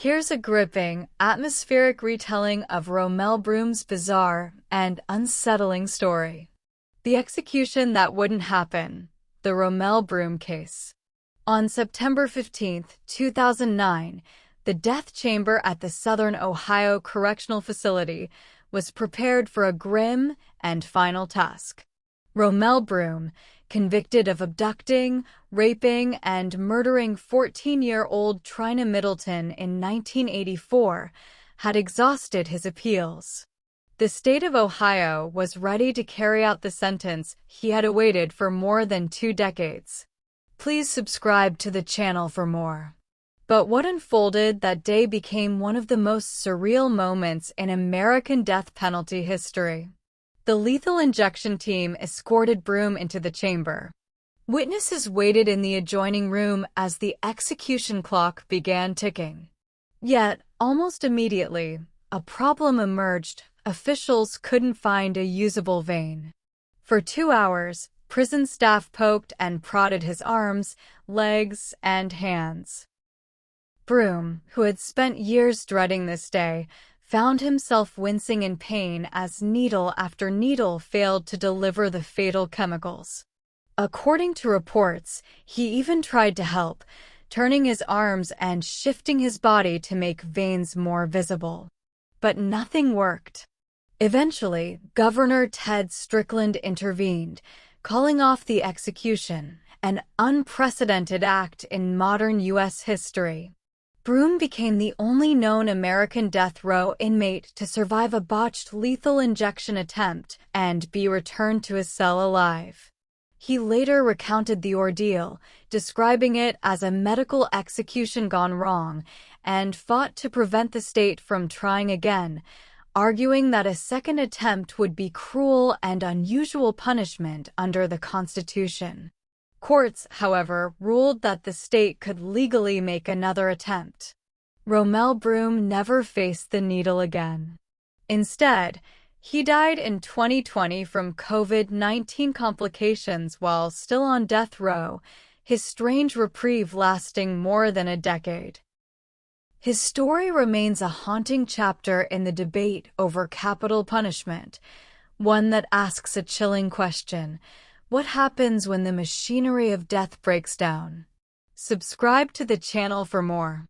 Here's a gripping, atmospheric retelling of Rommel Broom's bizarre and unsettling story. The execution that wouldn't happen. The Rommel Broom case. On September 15, 2009, the death chamber at the Southern Ohio Correctional Facility was prepared for a grim and final task. Rommel Broom, convicted of abducting, raping, and murdering 14-year-old Trina Middleton in 1984, had exhausted his appeals. The state of Ohio was ready to carry out the sentence he had awaited for more than 2 decades. Please subscribe to the channel for more. But what unfolded that day became one of the most surreal moments in American death penalty history. The lethal injection team escorted Broom into the chamber. Witnesses waited in the adjoining room as the execution clock began ticking. Yet, almost immediately, a problem emerged. Officials couldn't find a usable vein. For 2 hours, prison staff poked and prodded his arms, legs, and hands. Broom, who had spent years dreading this day, found himself wincing in pain as needle after needle failed to deliver the fatal chemicals. According to reports, he even tried to help, turning his arms and shifting his body to make veins more visible. But nothing worked. Eventually, Governor Ted Strickland intervened, calling off the execution, an unprecedented act in modern U.S. history. Broom became the only known American death row inmate to survive a botched lethal injection attempt and be returned to his cell alive. He later recounted the ordeal, describing it as a medical execution gone wrong, and fought to prevent the state from trying again, arguing that a second attempt would be cruel and unusual punishment under the Constitution. Courts, however, ruled that the state could legally make another attempt. Rommel Broom never faced the needle again. Instead, he died in 2020 from COVID-19 complications while still on death row, his strange reprieve lasting more than a decade. His story remains a haunting chapter in the debate over capital punishment, one that asks a chilling question: what happens when the machinery of death breaks down? Subscribe to the channel for more.